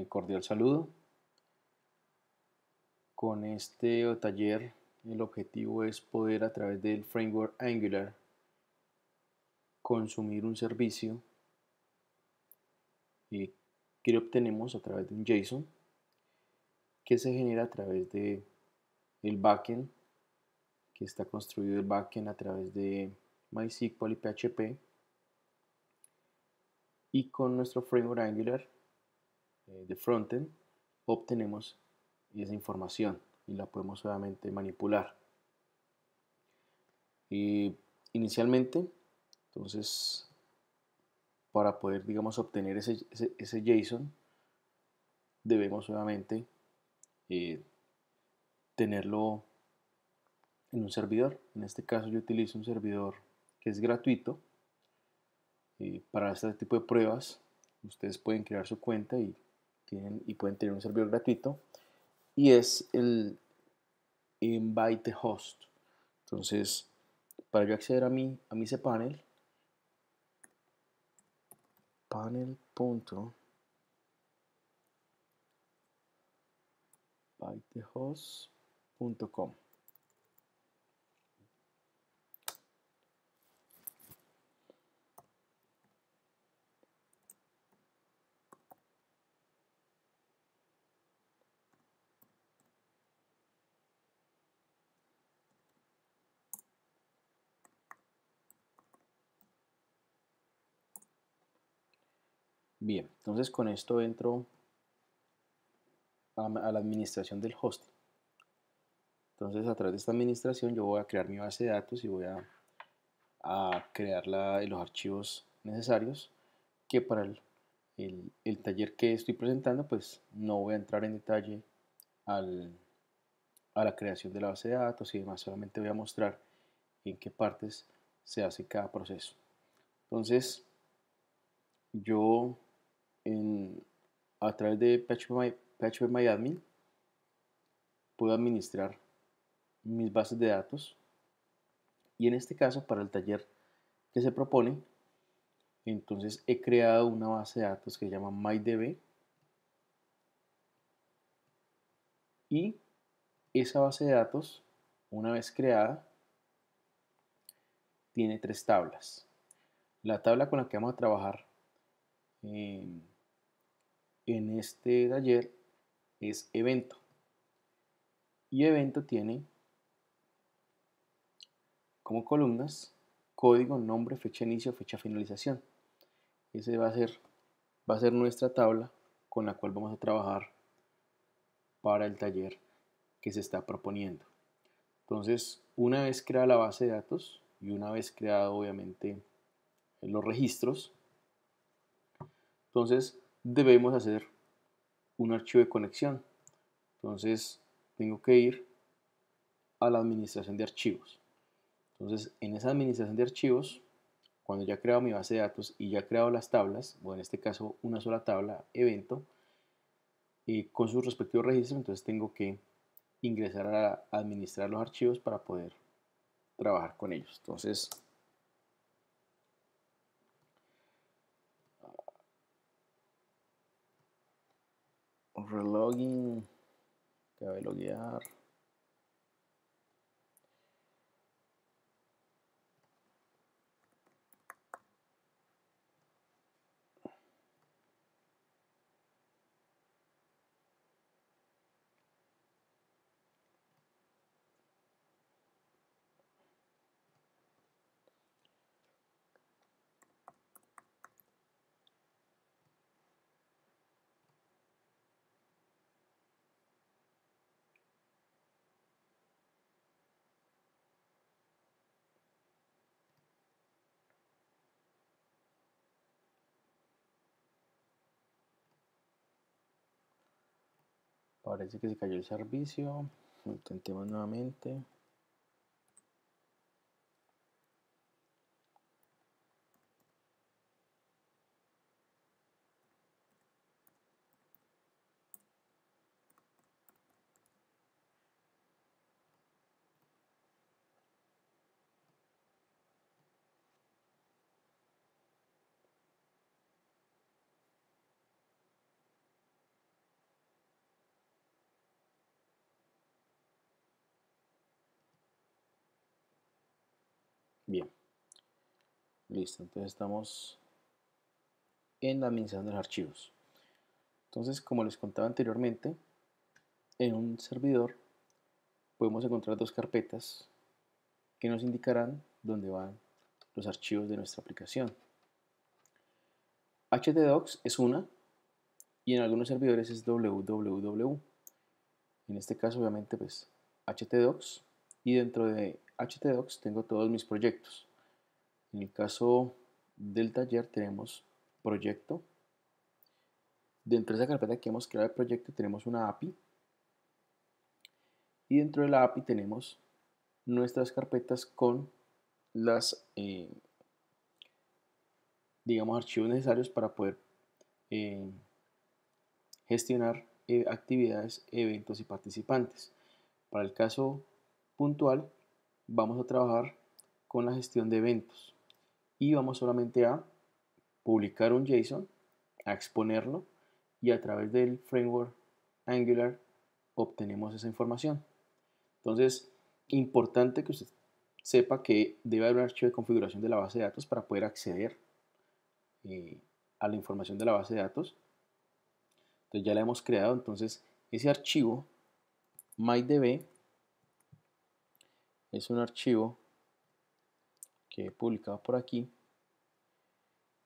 Cordial saludo. Con este taller el objetivo es poder a través del framework Angular consumir un servicio que obtenemos a través de un JSON que se genera a través de el backend, que está construido el backend a través de MySQL y PHP, y con nuestro framework Angular de frontend obtenemos esa información y la podemos obviamente manipular. Y inicialmente, entonces, para poder, digamos, obtener ese JSON, debemos obviamente eh, tenerlo en un servidor. En este caso yo utilizo un servidor que es gratuito. Para este tipo de pruebas, ustedes pueden crear su cuenta y pueden tener un servidor gratuito. Y es el Invite Host. Entonces, para yo acceder a mi cPanel, panel.bytehost.com. Bien, entonces con esto entro a la administración del hosting. Entonces a través de esta administración yo voy a crear mi base de datos y voy a crear los archivos necesarios, que para el taller que estoy presentando pues no voy a entrar en detalle al, a la creación de la base de datos y demás, solamente voy a mostrar en qué partes se hace cada proceso. Entonces yo en, a través de PHP puedo administrar mis bases de datos, y en este caso para el taller que se propone, entonces he creado una base de datos que se llama MyDB, y esa base de datos, una vez creada, tiene tres tablas. La tabla con la que vamos a trabajar en, en este taller es evento, y evento tiene como columnas código, nombre, fecha de inicio, fecha de finalización. Ese va a ser nuestra tabla con la cual vamos a trabajar para el taller que se está proponiendo. Entonces, una vez creada la base de datos y una vez creado obviamente los registros, entonces debemos hacer un archivo de conexión. Entonces, tengo que ir a la administración de archivos. Entonces, en esa administración de archivos, cuando ya he creado mi base de datos y ya he creado las tablas, o en este caso una sola tabla, evento, con sus respectivos registros, entonces tengo que ingresar a administrar los archivos para poder trabajar con ellos. Entonces, relogin, cabe loguear. Parece que se cayó el servicio. Intentemos nuevamente. Bien, listo. Entonces estamos en la administración de los archivos. Entonces, como les contaba anteriormente, en un servidor podemos encontrar dos carpetas que nos indicarán dónde van los archivos de nuestra aplicación. htdocs es una y en algunos servidores es www. En este caso, obviamente, pues htdocs, y dentro de htdocs tengo todos mis proyectos. En el caso del taller tenemos proyecto. Dentro de esa carpeta que hemos creado de proyecto tenemos una API, y dentro de la API tenemos nuestras carpetas con las digamos archivos necesarios para poder eh, gestionar actividades, eventos y participantes. Para el caso puntual vamos a trabajar con la gestión de eventos y vamos solamente a publicar un JSON, a exponerlo, y a través del framework Angular obtenemos esa información. Entonces, importante que usted sepa que debe haber un archivo de configuración de la base de datos para poder acceder a la información de la base de datos. Entonces ya la hemos creado. Entonces ese archivo mydb es un archivo que he publicado por aquí,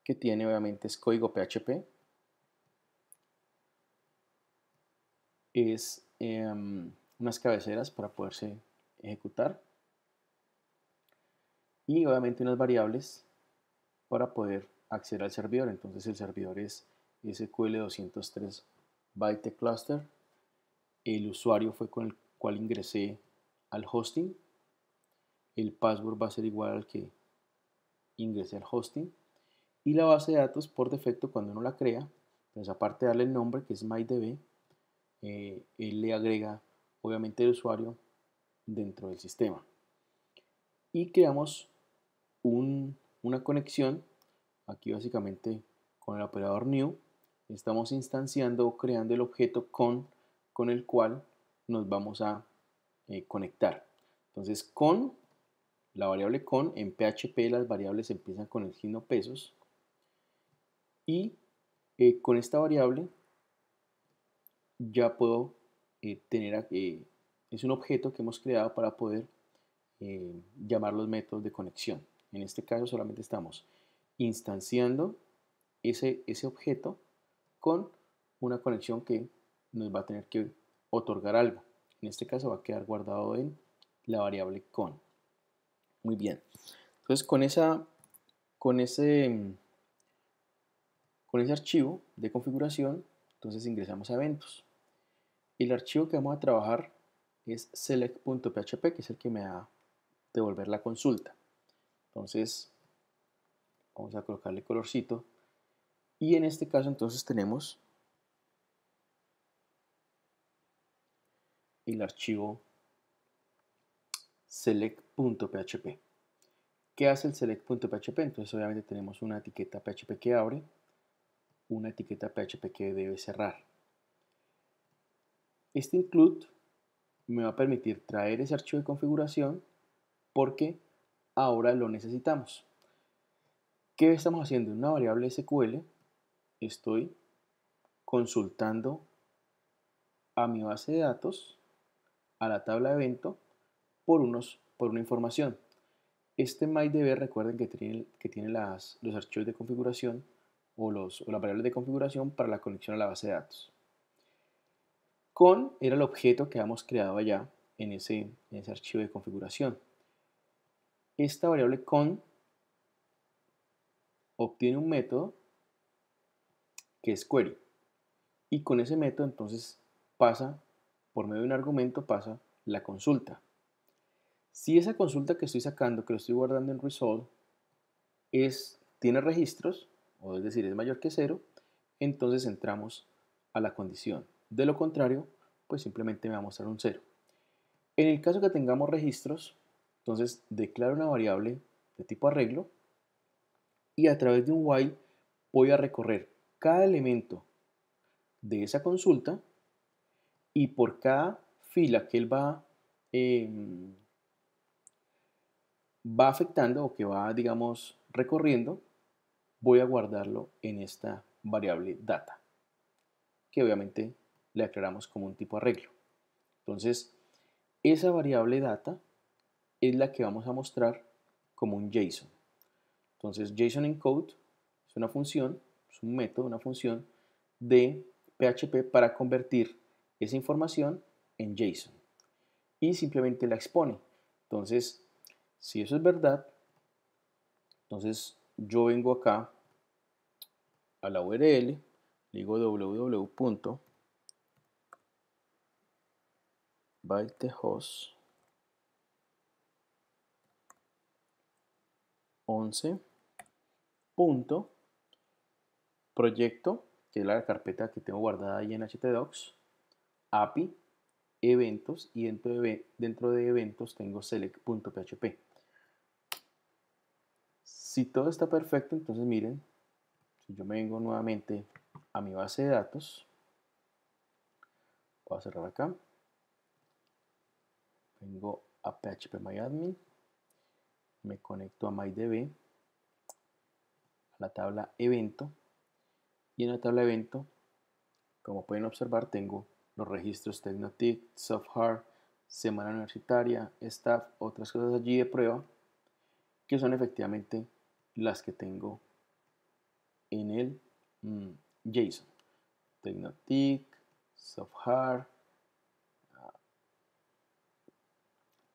que tiene obviamente es código PHP, es unas cabeceras para poderse ejecutar y obviamente unas variables para poder acceder al servidor. Entonces el servidor es SQL 203 byte cluster. El usuario fue con el cual ingresé al hosting. El password va a ser igual al que ingresé al hosting. Y la base de datos, por defecto, cuando uno la crea, pues aparte de darle el nombre, que es mydb, él le agrega obviamente el usuario dentro del sistema. Y creamos una conexión, aquí básicamente con el operador new, estamos instanciando o creando el objeto con el cual nos vamos a conectar. Entonces con la variable con, en PHP las variables empiezan con el signo pesos, y con esta variable ya puedo tener, es un objeto que hemos creado para poder llamar los métodos de conexión. En este caso solamente estamos instanciando ese objeto con una conexión que nos va a tener que otorgar algo. En este caso va a quedar guardado en la variable con. Muy bien. Entonces con ese archivo de configuración, entonces ingresamos a eventos. El archivo que vamos a trabajar es select.php, que es el que me va a devolver la consulta. Entonces vamos a colocarle colorcito, y en este caso entonces tenemos el archivo select.php. ¿Qué hace el select.php? Entonces obviamente tenemos una etiqueta PHP que abre, una etiqueta PHP que debe cerrar. Este include me va a permitir traer ese archivo de configuración porque ahora lo necesitamos. ¿Qué estamos haciendo? En una variable SQL estoy consultando a mi base de datos, a la tabla de evento, por una información. Este mydb, recuerden que tiene los archivos de configuración o las variables de configuración para la conexión a la base de datos. Con era el objeto que habíamos creado allá en ese archivo de configuración. Esta variable con obtiene un método que es query, y con ese método entonces pasa, por medio de un argumento, pasa la consulta. Si esa consulta que estoy sacando, que lo estoy guardando en resolve, tiene registros, o es decir, es mayor que 0, entonces entramos a la condición. De lo contrario, pues simplemente me va a mostrar un 0. En el caso que tengamos registros, entonces declaro una variable de tipo arreglo, y a través de un while voy a recorrer cada elemento de esa consulta, y por cada fila que él va va afectando o que va, digamos, recorriendo, voy a guardarlo en esta variable data, que obviamente le aclaramos como un tipo arreglo. Entonces, esa variable data es la que vamos a mostrar como un JSON. Entonces, JSON encode es una función, es un método, una función de PHP para convertir esa información en JSON y simplemente la expone. Entonces, si eso es verdad, entonces yo vengo acá a la URL, le digo www.bytehost11.proyecto, que es la carpeta que tengo guardada ahí en htdocs, API, eventos, y dentro de eventos tengo select.php. Si todo está perfecto, entonces miren, si yo me vengo nuevamente a mi base de datos, voy a cerrar acá, vengo a phpMyAdmin, me conecto a MyDB, a la tabla evento, y en la tabla evento, como pueden observar, tengo los registros Tecnotic, SoftHard, Semana Universitaria, Staff, otras cosas allí de prueba, que son efectivamente las que tengo en el JSON. Tecnotic, SoftHard,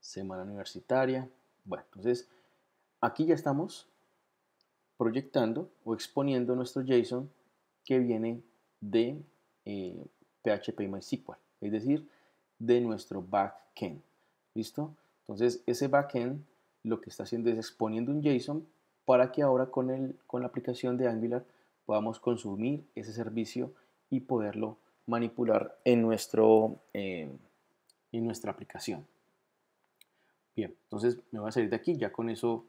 Semana Universitaria. Bueno, entonces aquí ya estamos proyectando o exponiendo nuestro JSON que viene de PHP y MySQL, es decir, de nuestro backend. ¿Listo? Entonces ese backend lo que está haciendo es exponiendo un JSON para que ahora con la aplicación de Angular podamos consumir ese servicio y poderlo manipular en nuestra aplicación. Bien, entonces me voy a salir de aquí, ya con eso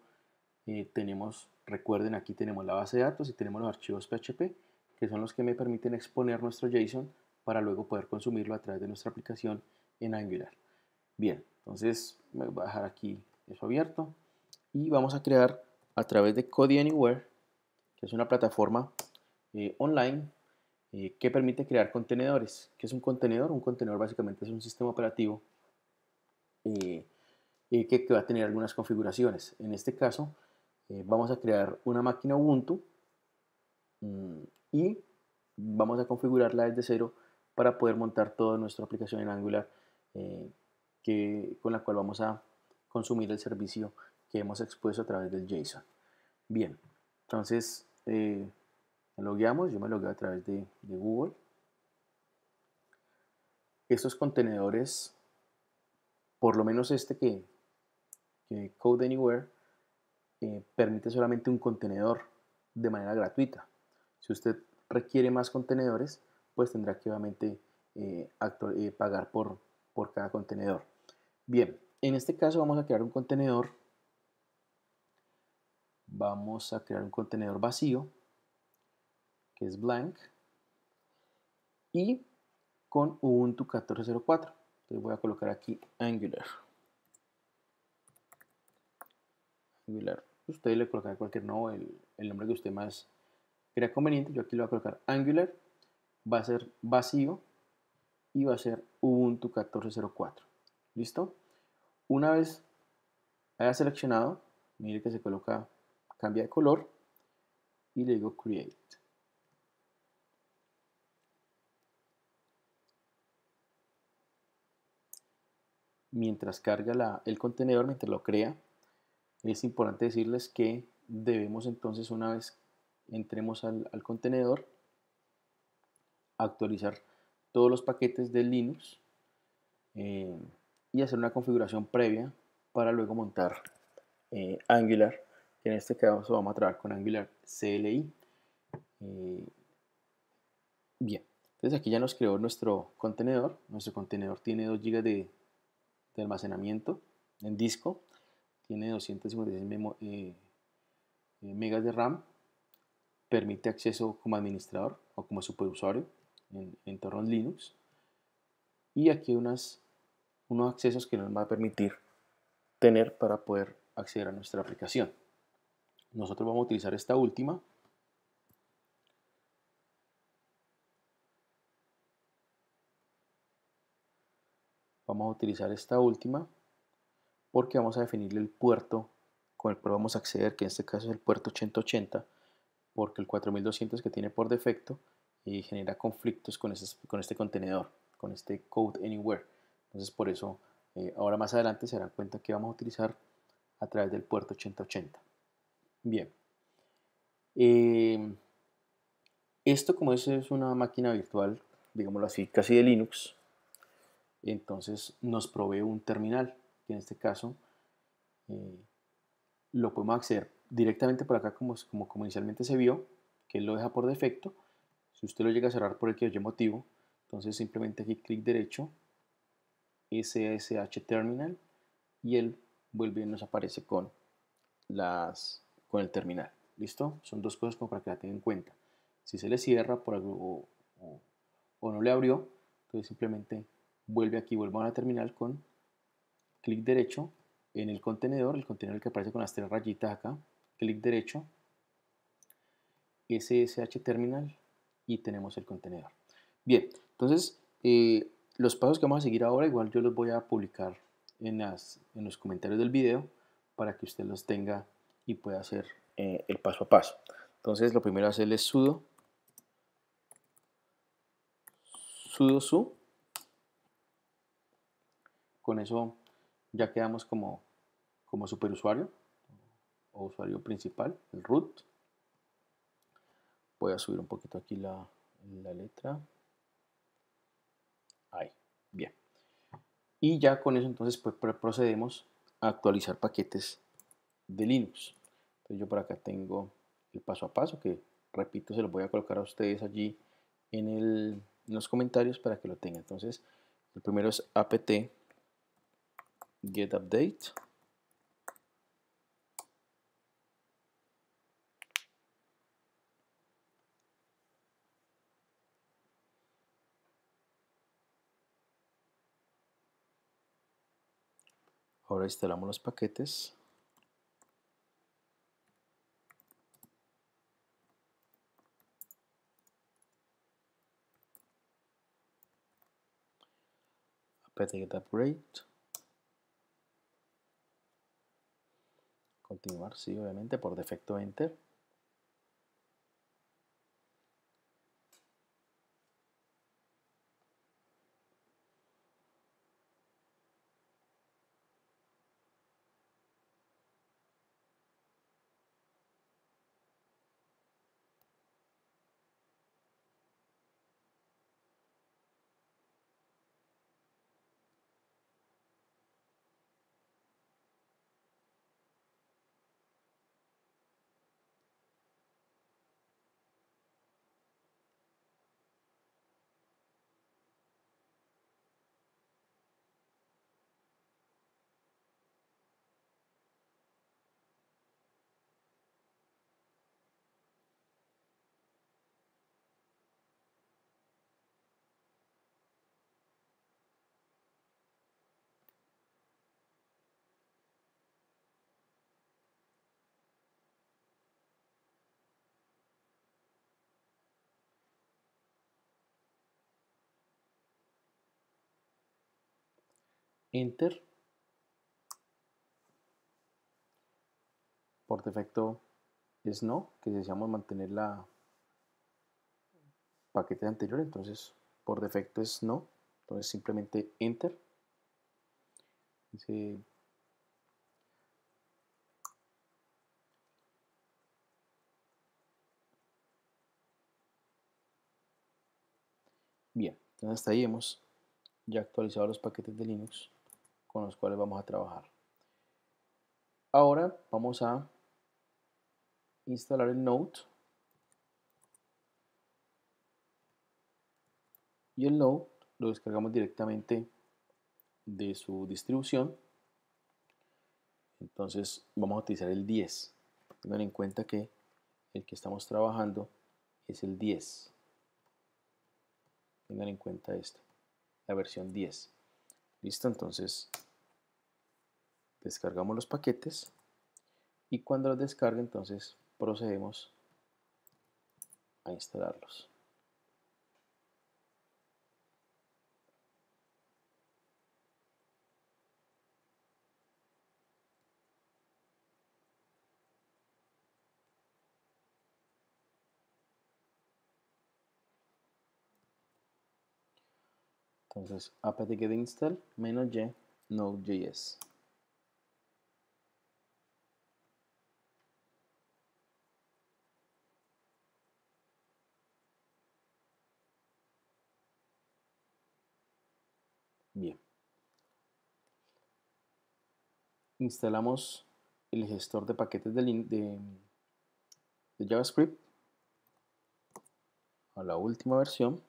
recuerden, aquí tenemos la base de datos y tenemos los archivos PHP, que son los que me permiten exponer nuestro JSON para luego poder consumirlo a través de nuestra aplicación en Angular. Bien, entonces me voy a dejar aquí eso abierto y vamos a crear a través de Code Anywhere, que es una plataforma online que permite crear contenedores. ¿Qué es un contenedor? Un contenedor básicamente es un sistema operativo que va a tener algunas configuraciones. En este caso, vamos a crear una máquina Ubuntu y vamos a configurarla desde cero para poder montar toda nuestra aplicación en Angular con la cual vamos a consumir el servicio que hemos expuesto a través del JSON. Bien, entonces me logueamos, yo me logueo a través de Google. Estos contenedores, por lo menos este que Code Anywhere, permite solamente un contenedor de manera gratuita. Si usted requiere más contenedores, pues tendrá que obviamente pagar por cada contenedor. Bien, en este caso vamos a crear un contenedor. Vamos a crear un contenedor vacío, que es blank, y con Ubuntu 14.04. Entonces voy a colocar aquí Angular. Usted le colocará cualquier el nombre que usted más crea conveniente. Yo aquí le voy a colocar Angular. Va a ser vacío y va a ser Ubuntu 14.04. ¿Listo? Una vez haya seleccionado, mire que se coloca, cambia de color y le digo Create. Mientras carga el contenedor, mientras lo crea, es importante decirles que debemos entonces, una vez entremos al contenedor, actualizar todos los paquetes de Linux y hacer una configuración previa para luego montar Angular, que en este caso vamos a trabajar con Angular CLI. Bien, entonces aquí ya nos creó nuestro contenedor. Nuestro contenedor tiene 2 GB de almacenamiento en disco, tiene 256 megas de RAM, permite acceso como administrador o como superusuario en entornos Linux, y aquí unos accesos que nos va a permitir tener para poder acceder a nuestra aplicación. Nosotros vamos a utilizar esta última. Vamos a utilizar esta última porque vamos a definirle el puerto con el cual vamos a acceder, que en este caso es el puerto 8080, porque el 4200 que tiene por defecto genera conflictos con este contenedor, con este Code Anywhere. Entonces por eso ahora más adelante se darán cuenta que vamos a utilizar a través del puerto 8080. Bien. Esto, como es una máquina virtual, digámoslo así, casi de Linux, entonces nos provee un terminal, que en este caso lo podemos acceder directamente por acá como inicialmente se vio, que él lo deja por defecto. Si usted lo llega a cerrar por el que yo motivo, entonces simplemente aquí clic derecho, SSH Terminal, y él vuelve y nos aparece con el terminal. ¿Listo? Son dos cosas como para que la tengan en cuenta. Si se le cierra por algo o no le abrió, entonces simplemente vuelve aquí, vuelve a la terminal con clic derecho en el contenedor que aparece con las tres rayitas acá, clic derecho, SSH Terminal y tenemos el contenedor. Bien, entonces los pasos que vamos a seguir ahora igual yo los voy a publicar en los comentarios del video para que usted los tenga y pueda hacer el paso a paso. Entonces lo primero es hacerle sudo su. Con eso ya quedamos como superusuario o usuario principal, el root. Voy a subir un poquito aquí la letra. Ahí, bien. Y ya con eso entonces pues procedemos a actualizar paquetes de Linux. Entonces yo por acá tengo el paso a paso que, repito, se los voy a colocar a ustedes allí en los comentarios para que lo tengan. Entonces el primero es apt get update. Ahora instalamos los paquetes. Apt get upgrade. Continuar, sí, obviamente, por defecto enter. Enter. Por defecto es no, que deseamos mantener la paquete anterior, entonces por defecto es no, entonces simplemente enter. Dice, bien, entonces hasta ahí hemos ya actualizado los paquetes de Linux con los cuales vamos a trabajar. Ahora vamos a instalar el Node, y el Node lo descargamos directamente de su distribución. Entonces vamos a utilizar el 10. Tengan en cuenta que el que estamos trabajando es el 10. Tengan en cuenta esto, la versión 10. Listo, entonces descargamos los paquetes. y cuando los descargue entonces procedemos a instalarlos. Entonces apt-get install -y node.js. Bien. Instalamos el gestor de paquetes de JavaScript a la última versión.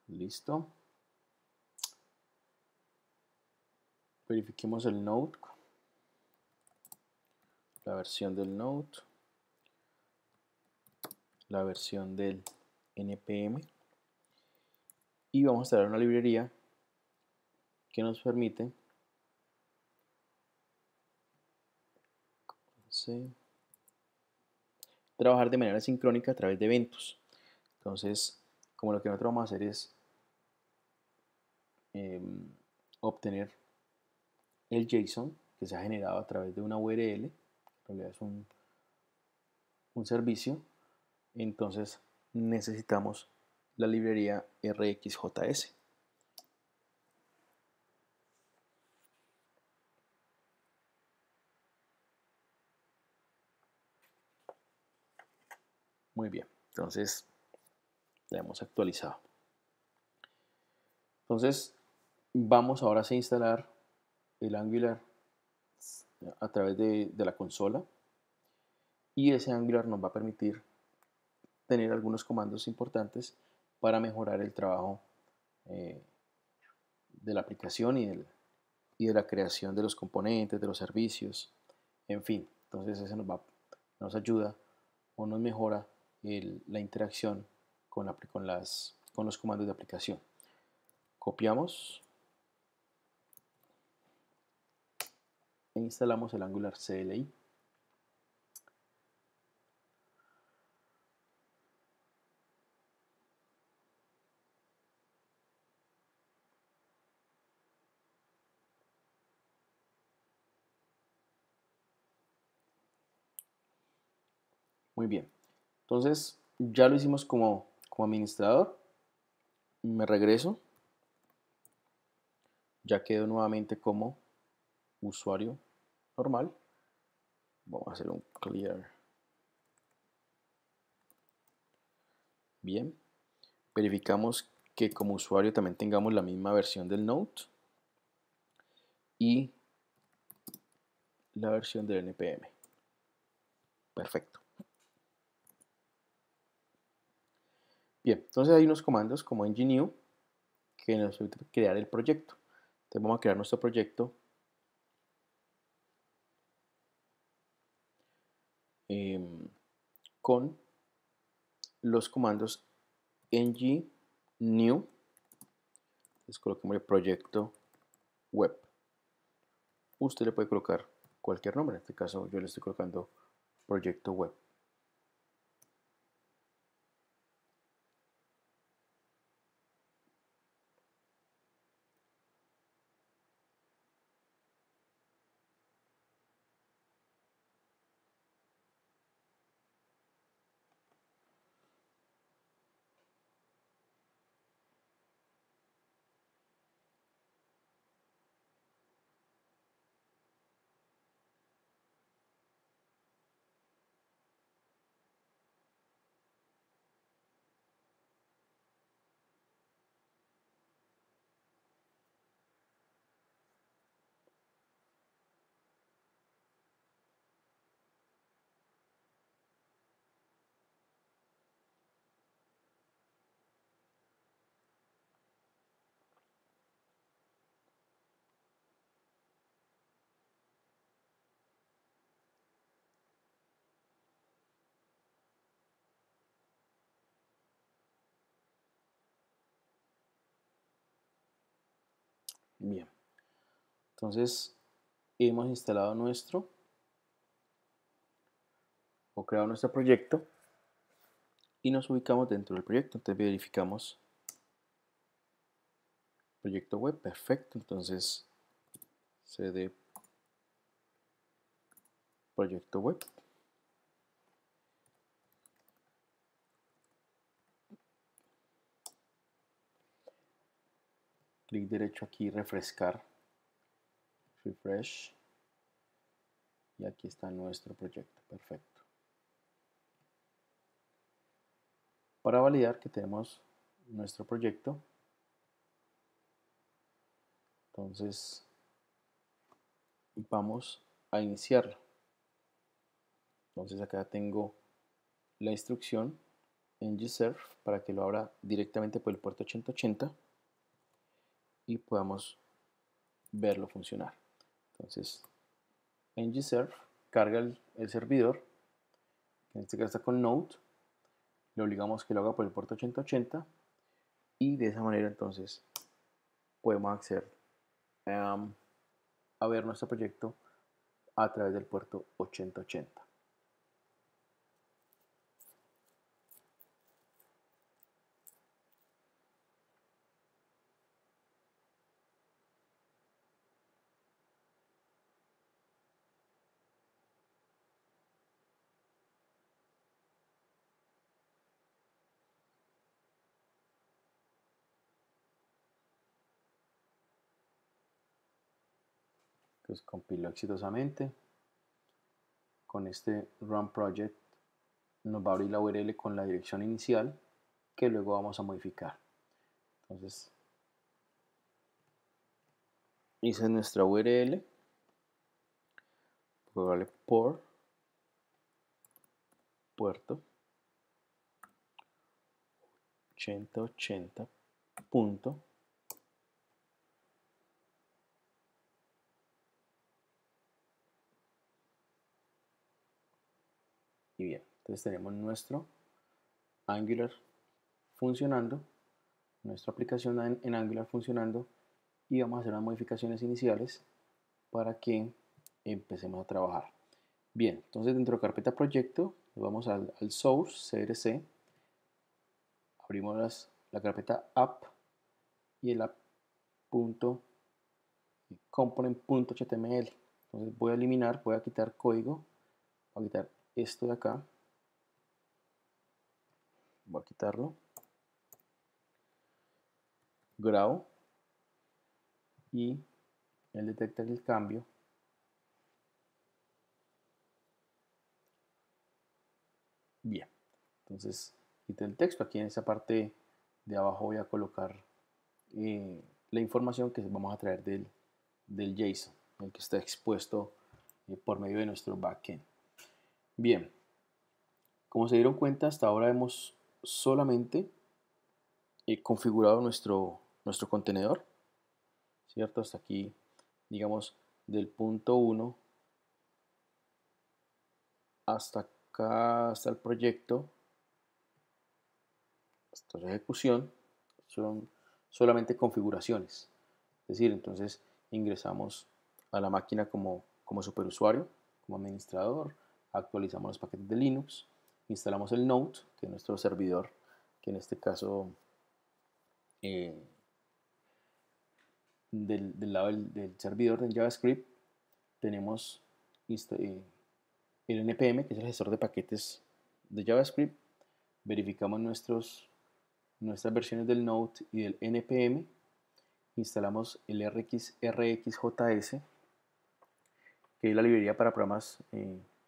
Listo. Verifiquemos el node, la versión del node, la versión del npm, y vamos a instalar una librería que nos permite trabajar de manera sincrónica a través de eventos. Entonces, como lo que nosotros vamos a hacer es obtener el JSON que se ha generado a través de una URL, en realidad es un servicio, entonces necesitamos la librería RxJS. Muy bien, entonces la hemos actualizado. Entonces vamos ahora a instalar el Angular a través de la consola, y ese Angular nos va a permitir tener algunos comandos importantes para mejorar el trabajo de la aplicación y de la creación de los componentes, de los servicios, en fin. Entonces eso nos ayuda o nos mejora la interacción con los comandos de aplicación. Copiamos e instalamos el Angular CLI. Muy bien, entonces ya lo hicimos como administrador. Me regreso, ya quedo nuevamente como usuario normal. Vamos a hacer un clear. Bien, verificamos que como usuario también tengamos la misma versión del Node y la versión del npm. Perfecto. Bien, entonces hay unos comandos como ng-new que nos permiten crear el proyecto. Entonces vamos a crear nuestro proyecto con los comandos ng-new. Entonces coloquemos el proyecto web. Usted le puede colocar cualquier nombre, en este caso yo le estoy colocando proyecto web. Bien, entonces hemos instalado nuestro o creado nuestro proyecto y nos ubicamos dentro del proyecto. Entonces verificamos proyecto web, perfecto. Entonces cd proyecto web. Clic derecho aquí, refrescar, refresh, y aquí está nuestro proyecto, perfecto. Para validar que tenemos nuestro proyecto, entonces vamos a iniciarlo. Entonces acá tengo la instrucción en Gserve para que lo abra directamente por el puerto 8080 y podamos verlo funcionar. Entonces en Gserve carga el servidor, que en este caso está con Node, le obligamos que lo haga por el puerto 8080 y de esa manera entonces podemos acceder a ver nuestro proyecto a través del puerto 8080. Entonces compiló exitosamente. Con este Run Project nos va a abrir la URL con la dirección inicial que luego vamos a modificar. Entonces hice nuestra URL, darle por puerto 8080 punto y bien, entonces tenemos nuestro Angular funcionando, nuestra aplicación en Angular funcionando, y vamos a hacer unas modificaciones iniciales para que empecemos a trabajar. Bien, entonces dentro de carpeta proyecto vamos al source crc, abrimos la carpeta app y el app.component.html. Entonces voy a eliminar, voy a quitar código, voy a quitar esto de acá, voy a quitarlo, grabo y él detecta el cambio. Bien, entonces quité el texto. Aquí en esa parte de abajo voy a colocar la información que vamos a traer del JSON, el que está expuesto por medio de nuestro backend. Bien, como se dieron cuenta, hasta ahora hemos solamente configurado nuestro contenedor, ¿cierto? Hasta aquí, digamos, del punto 1 hasta acá, hasta el proyecto, hasta la ejecución, son solamente configuraciones. Es decir, entonces ingresamos a la máquina como superusuario, como administrador, actualizamos los paquetes de Linux, instalamos el Node, que es nuestro servidor, que en este caso eh, del lado del servidor del JavaScript tenemos el npm, que es el gestor de paquetes de JavaScript. Verificamos nuestras versiones del Node y del npm. Instalamos el rxjs, que es la librería para programas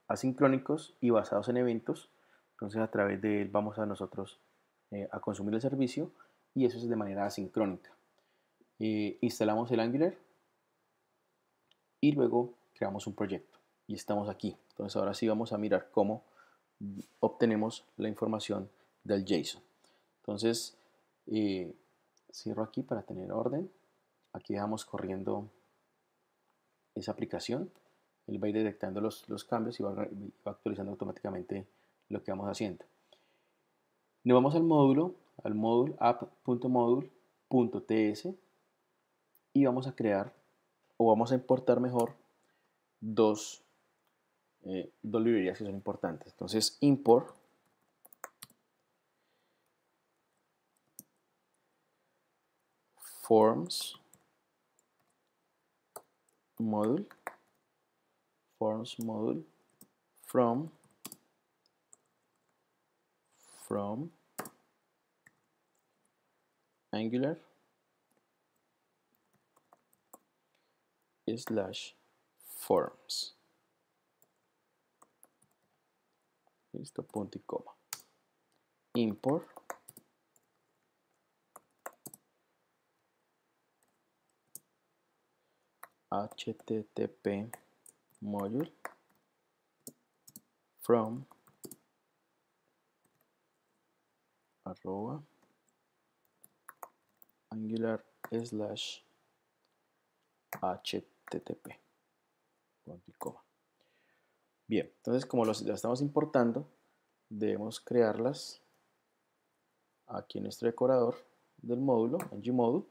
asincrónicos y basados en eventos. Entonces a través de él vamos a nosotros a consumir el servicio, y eso es de manera asincrónica. Instalamos el Angular y luego creamos un proyecto y estamos aquí. Entonces ahora sí vamos a mirar cómo obtenemos la información del JSON. Entonces cierro aquí para tener orden. Aquí dejamos corriendo esa aplicación. Él va a ir detectando los cambios y va actualizando automáticamente lo que vamos haciendo. Nos vamos al módulo app.module.ts, y vamos a crear, o vamos a importar mejor, dos librerías que son importantes. Entonces, import forms module from Angular /forms. Listo, punto y coma. Import http module from @angular /http punto y coma. Bien, entonces como las estamos importando, debemos crearlas aquí en nuestro decorador del módulo, en Gmodule,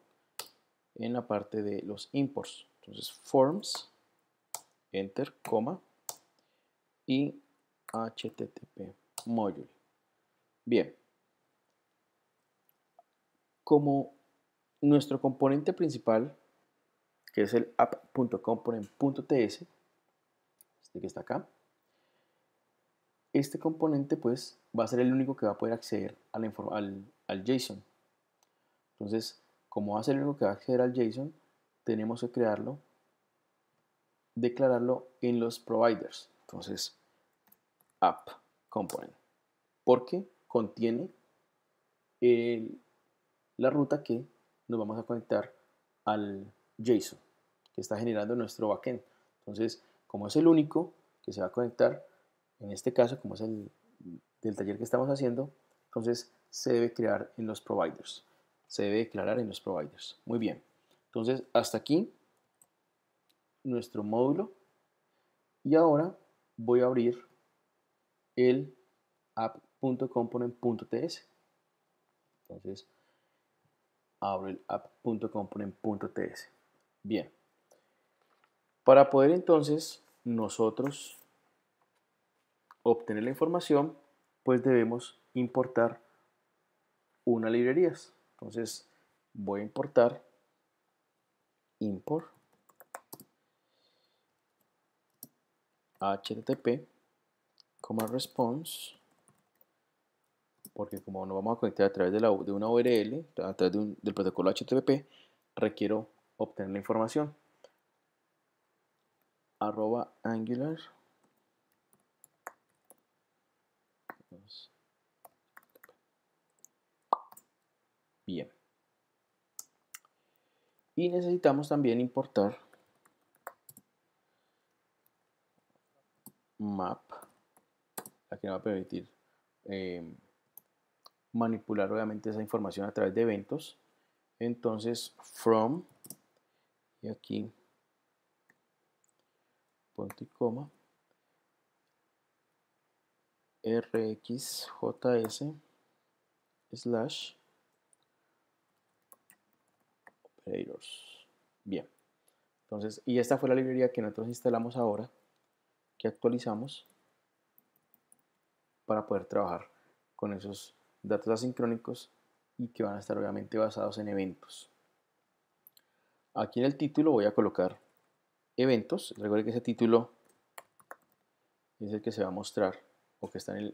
en la parte de los imports. Entonces, forms, enter, coma, y http module. Bien, como nuestro componente principal, que es el app.component.ts, este que está acá, este componente pues va a ser el único que va a poder acceder a al JSON. Entonces, como va a ser el único que va a acceder al JSON, tenemos que crearlo, declararlo en los providers. Entonces, app component, porque contiene la ruta que nos vamos a conectar al JSON que está generando nuestro backend. Entonces, como es el único que se va a conectar, en este caso, como es el del taller que estamos haciendo, entonces se debe crear en los providers. Se debe declarar en los providers. Muy bien. Entonces, hasta aquí nuestro módulo. Y ahora voy a abrir el app.component.ts. Entonces, abro el app.component.ts. Bien. Para poder entonces nosotros obtener la información, pues debemos importar una librería. Entonces voy a importar import http, response, porque como nos vamos a conectar a través de una URL, a través del protocolo HTTP, requiero obtener la información. @angular bien, y necesitamos también importar map, la que nos va a permitir manipular obviamente esa información a través de eventos. Entonces from, y aquí punto y coma, rxjs /operators. Bien, entonces, y esta fue la librería que nosotros instalamos ahora, que actualizamos para poder trabajar con esos datos asincrónicos y que van a estar obviamente basados en eventos. Aquí en el título voy a colocar eventos. Recuerden que ese título es el que se va a mostrar o que está en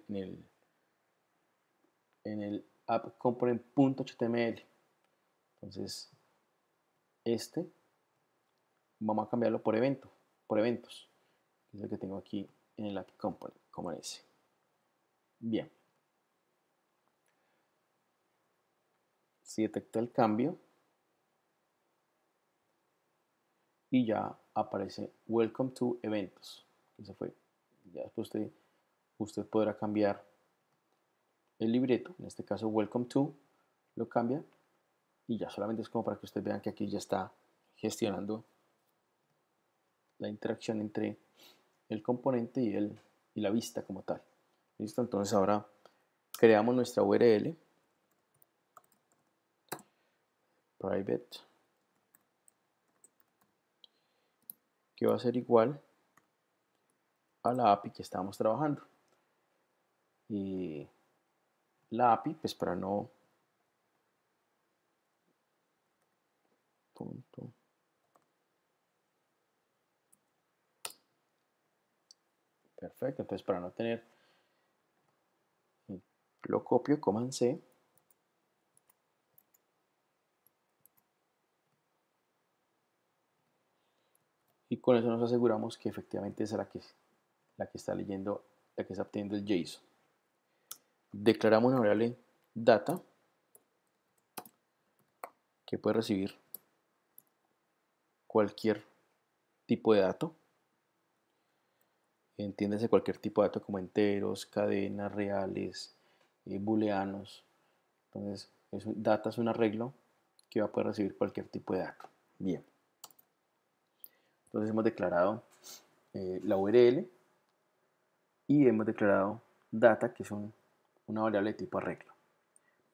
el app component.html. Entonces, este vamos a cambiarlo por eventos, que es el que tengo aquí en el app component, como ese. Bien. Si detecta el cambio y ya aparece Welcome to Eventos. Ese fue. Ya después usted podrá cambiar el libreto, en este caso Welcome to, lo cambia y ya solamente es como para que ustedes vean que aquí ya está gestionando la interacción entre el componente y la vista como tal. Listo, entonces ahora creamos nuestra URL private que va a ser igual a la API que estábamos trabajando. Y la API, pues para no punto perfecto, entonces para no tener, lo copio, command C, y con eso nos aseguramos que efectivamente es la que está leyendo, la que está obteniendo el JSON. Declaramos una variable data que puede recibir cualquier tipo de dato, entiéndase cualquier tipo de dato como enteros, cadenas, reales, booleanos. Entonces, data es un arreglo que va a poder recibir cualquier tipo de dato. Bien. Entonces hemos declarado la URL y hemos declarado data, que es una variable de tipo arreglo.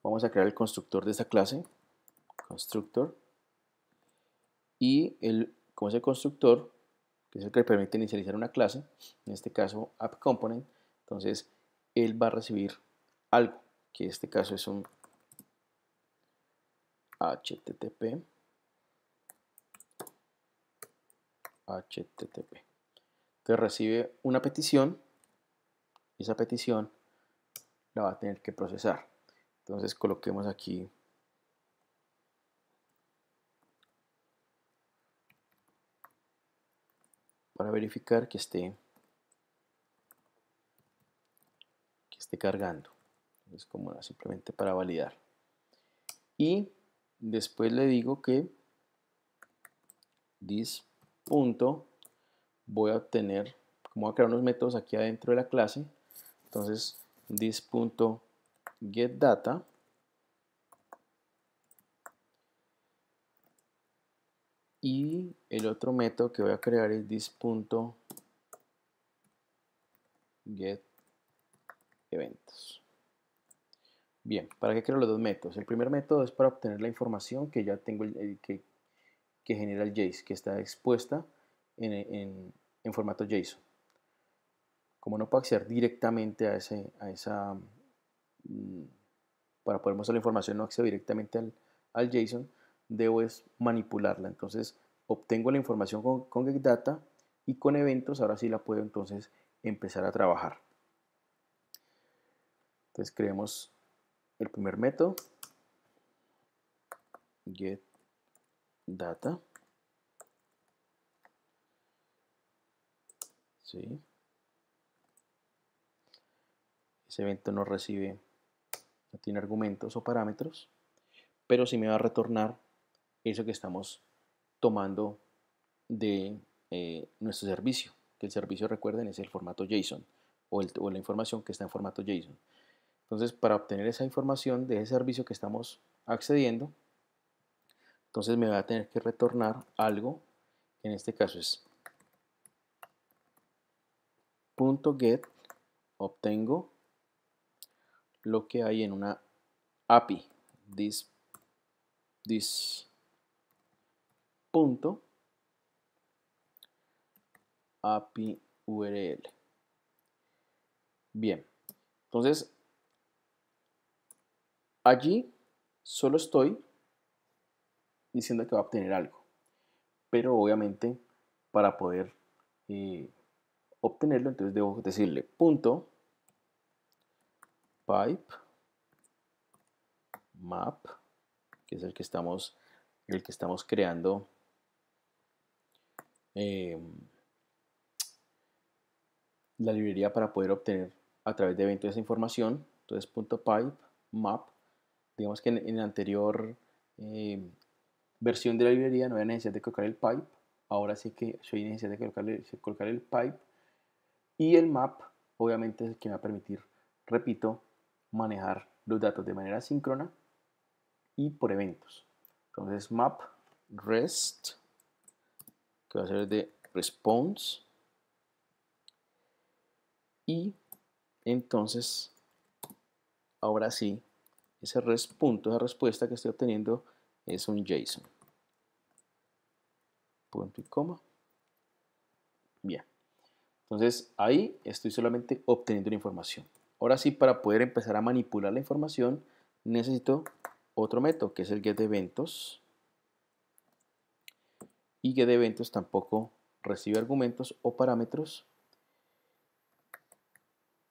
Vamos a crear el constructor de esta clase, constructor, y como es el constructor, que es el que permite inicializar una clase, en este caso app_component, entonces él va a recibir algo, que en este caso es un HTTP. Entonces recibe una petición y esa petición la va a tener que procesar. Entonces coloquemos aquí para verificar que esté cargando. Es como simplemente para validar. Y después le digo que this punto voy a obtener, como voy a crear unos métodos aquí adentro de la clase, entonces this punto get data y el otro método que voy a crear es this punto get eventos. Bien, ¿para qué creo los dos métodos? El primer método es para obtener la información que ya tengo, que genera el JSON, que está expuesta en formato JSON. Como no puedo acceder directamente a esa, para poder mostrar la información, no accedo directamente al JSON, debo es manipularla. Entonces obtengo la información con GetData y con eventos, ahora sí la puedo entonces empezar a trabajar. Entonces creemos el primer método, GetData. ¿Sí? Ese evento no tiene argumentos o parámetros, pero sí me va a retornar eso que estamos tomando de nuestro servicio, que el servicio, recuerden, es el formato JSON o la información que está en formato JSON. Entonces, para obtener esa información de ese servicio que estamos accediendo, entonces me va a tener que retornar algo, que en este caso es .get, obtengo lo que hay en una API, this punto API URL. Bien, entonces allí solo estoy diciendo que va a obtener algo, pero obviamente para poder obtenerlo, entonces debo decirle punto pipe map, que es el que estamos creando la librería para poder obtener a través de eventos esa información. Entonces .pipe map, digamos que en la anterior versión de la librería no había necesidad de colocar el pipe, ahora sí que soy necesidad de colocar el pipe, y el map obviamente es el que me va a permitir, repito, manejar los datos de manera síncrona y por eventos. Entonces map rest, que va a ser de response, y entonces ahora sí ese punto, esa respuesta que estoy obteniendo es un JSON. Punto y coma. Bien. Entonces ahí estoy solamente obteniendo la información. Ahora sí, para poder empezar a manipular la información, necesito otro método que es el getEventos. Y getEventos tampoco recibe argumentos o parámetros.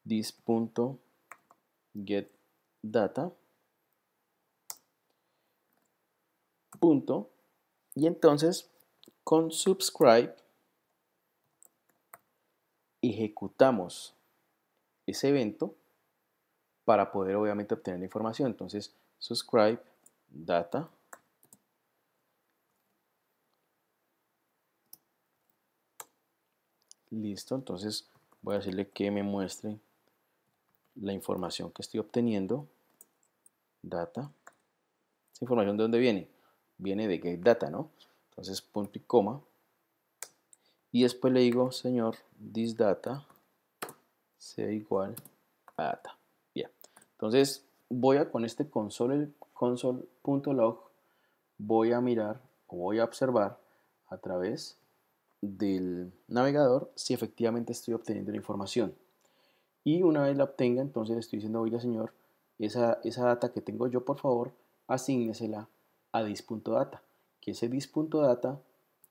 This.getData. Punto. Y entonces con subscribe ejecutamos ese evento para poder obviamente obtener la información. Entonces subscribe data listo. Entonces voy a decirle que me muestre la información que estoy obteniendo. Data. ¿Esa información de dónde viene? Viene de getData, ¿no? Entonces punto y coma. Y después le digo, señor, this data sea igual a data. Bien. Entonces voy a con este console.log voy a mirar o voy a observar a través del navegador si efectivamente estoy obteniendo la información. Y una vez la obtenga, entonces le estoy diciendo, oiga señor, esa data que tengo yo, por favor, asígnesela a dis.data, que ese dis.data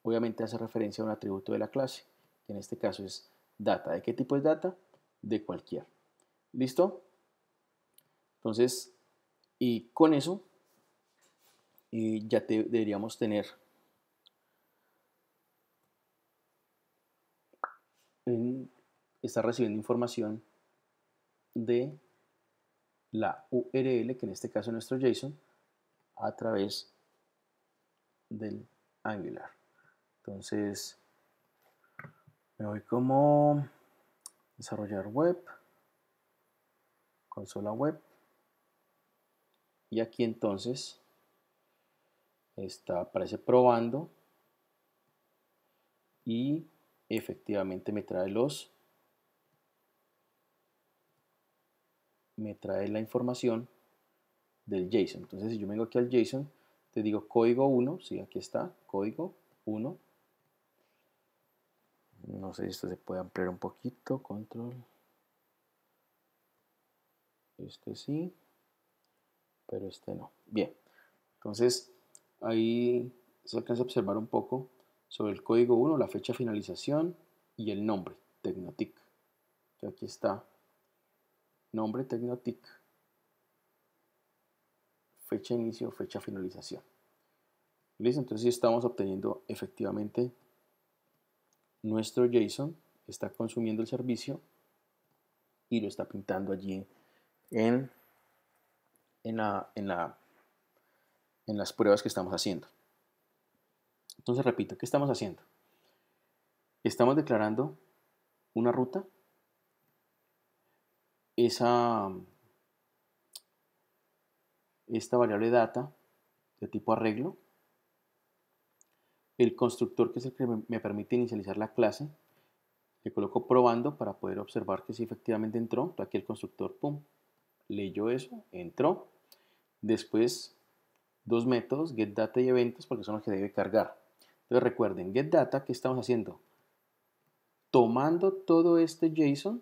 obviamente hace referencia a un atributo de la clase, que en este caso es data. ¿De qué tipo es data? De cualquier. ¿Listo? Entonces, y con eso ya deberíamos tener estar recibiendo información de la URL, que en este caso es nuestro JSON, a través del Angular. Entonces, me voy como desarrollar web, consola web, y aquí entonces aparece probando y efectivamente me trae la información del JSON. Entonces, si yo vengo aquí al JSON, te digo código 1, sí, aquí está, código 1. No sé si esto se puede ampliar un poquito, control. Este sí, pero este no. Bien, entonces ahí se alcanza a observar un poco sobre el código 1, la fecha de finalización y el nombre, Tecnotic. Que aquí está, nombre Tecnotic, fecha de inicio, fecha de finalización. ¿Listo? Entonces sí estamos obteniendo efectivamente nuestro JSON, está consumiendo el servicio y lo está pintando allí en las pruebas que estamos haciendo. Entonces repito, ¿qué estamos haciendo? Estamos declarando una ruta. Esta variable data de tipo arreglo, el constructor que es el que me permite inicializar la clase, le coloco probando para poder observar que si efectivamente entró. Aquí el constructor, pum, leyó eso, entró. Después, dos métodos, getData y eventos, porque son los que debe cargar. Entonces recuerden, getData, ¿qué estamos haciendo? Tomando todo este JSON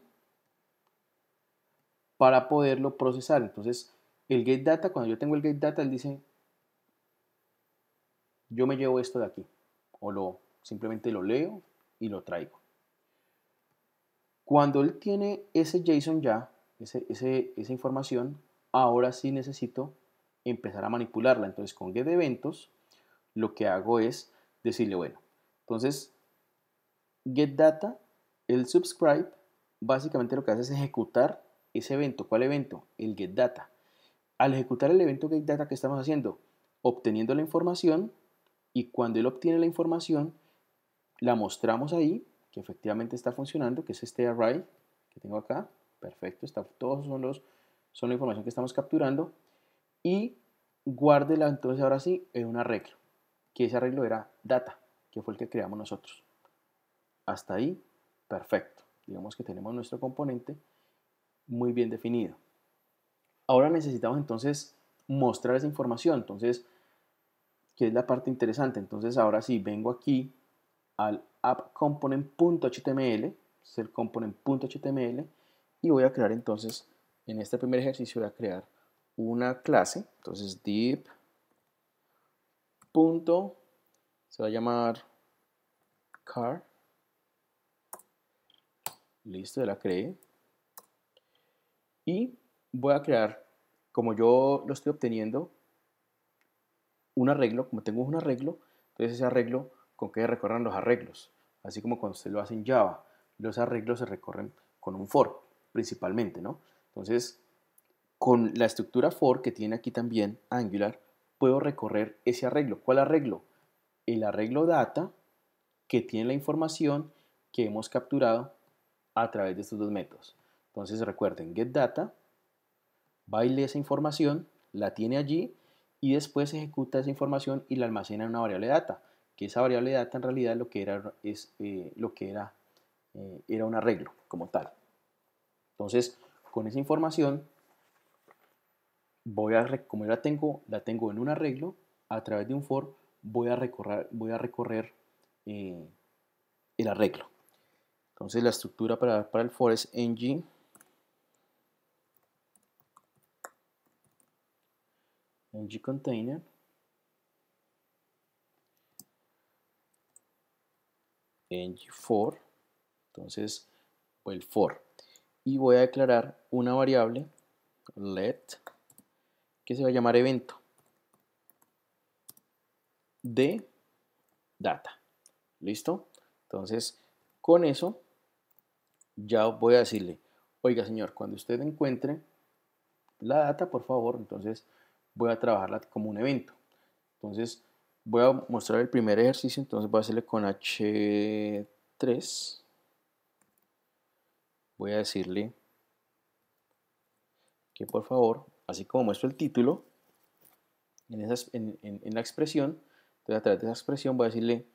para poderlo procesar. Entonces, el getData, cuando yo tengo el getData, él dice, yo me llevo esto de aquí. O simplemente lo leo y lo traigo. Cuando él tiene ese JSON ya, esa información, ahora sí necesito empezar a manipularla. Entonces con getEventos lo que hago es decirle, bueno, entonces getData, el subscribe, básicamente lo que hace es ejecutar ese evento. ¿Cuál evento? El getData. Al ejecutar el evento getData, ¿qué estamos haciendo? Obteniendo la información, y cuando él obtiene la información, la mostramos ahí, que efectivamente está funcionando, que es este array que tengo acá. Perfecto, todos son la información que estamos capturando. Y guárdela entonces ahora sí en un arreglo, que ese arreglo era data, que fue el que creamos nosotros. Hasta ahí, perfecto. Digamos que tenemos nuestro componente muy bien definido. Ahora necesitamos entonces mostrar esa información. Entonces, ¿qué es la parte interesante? Entonces ahora sí vengo aquí al appComponent.html, es el component.html, y voy a crear entonces, en este primer ejercicio voy a crear una clase, entonces div punto, se va a llamar car, listo, ya la creé, y voy a crear, como yo lo estoy obteniendo, un arreglo, como tengo un arreglo, entonces ese arreglo, ¿con qué recorran los arreglos? Así como cuando usted lo hace en Java, los arreglos se recorren con un for, principalmente, ¿no? Entonces, con la estructura for que tiene aquí también Angular, puedo recorrer ese arreglo. ¿Cuál arreglo? El arreglo data que tiene la información que hemos capturado a través de estos dos métodos. Entonces recuerden, getData va y lee esa información, la tiene allí y después ejecuta esa información y la almacena en una variable data, que esa variable data en realidad lo que era, era un arreglo como tal. Entonces, con esa información, como yo la tengo en un arreglo, a través de un for, voy a recorrer el arreglo. Entonces, la estructura para el for es ng container ng for, entonces el for, y voy a declarar una variable let que se va a llamar evento de data. ¿Listo? Entonces, con eso ya voy a decirle, oiga señor, cuando usted encuentre la data, por favor, entonces voy a trabajarla como un evento. Entonces, voy a mostrar el primer ejercicio, entonces voy a hacerle con H3. Voy a decirle que por favor, así como muestro el título, en la expresión, entonces a través de esa expresión voy a decirle,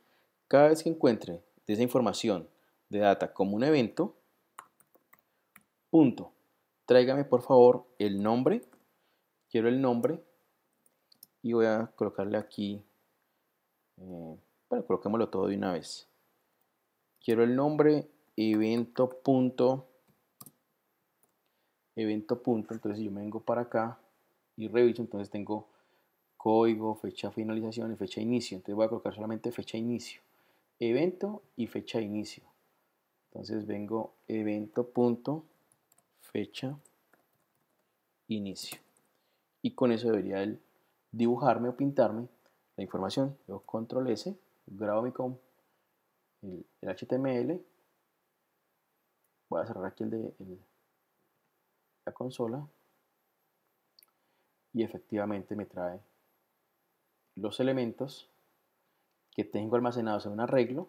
cada vez que encuentre de esa información de data como un evento, punto, tráigame por favor el nombre, quiero el nombre, y voy a colocarle aquí, bueno, coloquémoslo todo de una vez. Quiero el nombre, evento punto, entonces yo me vengo para acá y reviso, entonces tengo código, fecha de finalización y fecha de inicio. Entonces voy a colocar solamente fecha de inicio, evento y fecha de inicio. Entonces vengo evento punto fecha inicio. Y con eso debería él dibujarme o pintarme la información. Yo control S, grabo el HTML. Voy a cerrar aquí la consola. Y efectivamente me trae los elementos que tengo almacenados en un arreglo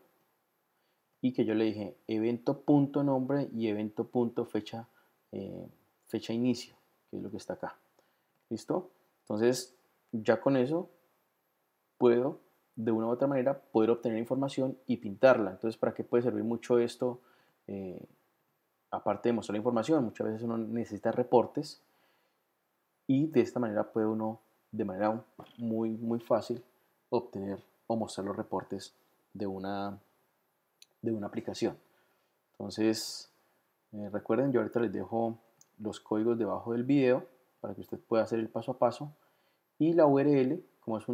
y que yo le dije evento.nombre y evento.fecha fecha inicio, que es lo que está acá. ¿Listo? Entonces, ya con eso puedo, de una u otra manera, poder obtener información y pintarla. Entonces, ¿para qué puede servir mucho esto? Aparte de mostrar la información, muchas veces uno necesita reportes y de esta manera puede uno, de manera muy fácil, obtener o mostrar los reportes de una aplicación. Entonces, recuerden, yo ahorita les dejo los códigos debajo del video para que usted pueda hacer el paso a paso. Y la URL, como es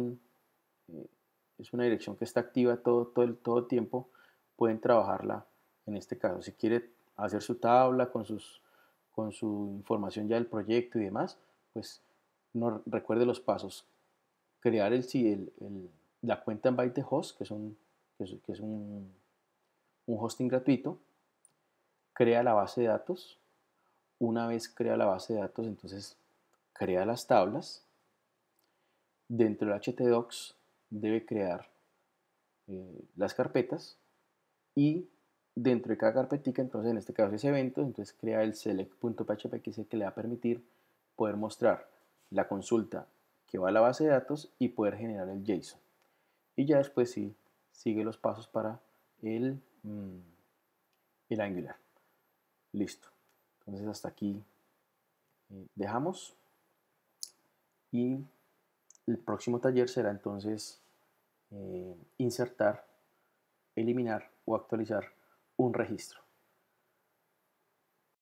una dirección que está activa todo el tiempo, pueden trabajarla en este caso. Si quiere hacer su tabla con su información ya del proyecto y demás, pues no recuerde los pasos. Crear la cuenta en Bytehost, que es un hosting gratuito. Crea la base de datos. Una vez crea la base de datos, entonces crea las tablas. Dentro del htdocs debe crear las carpetas y dentro de cada carpetica, entonces en este caso es eventos, entonces crea el select.php, que es el que le va a permitir poder mostrar la consulta que va a la base de datos y poder generar el JSON. Y ya después sí, sigue los pasos para el Angular. Listo. Entonces hasta aquí dejamos y el próximo taller será entonces insertar eliminar o actualizar un registro.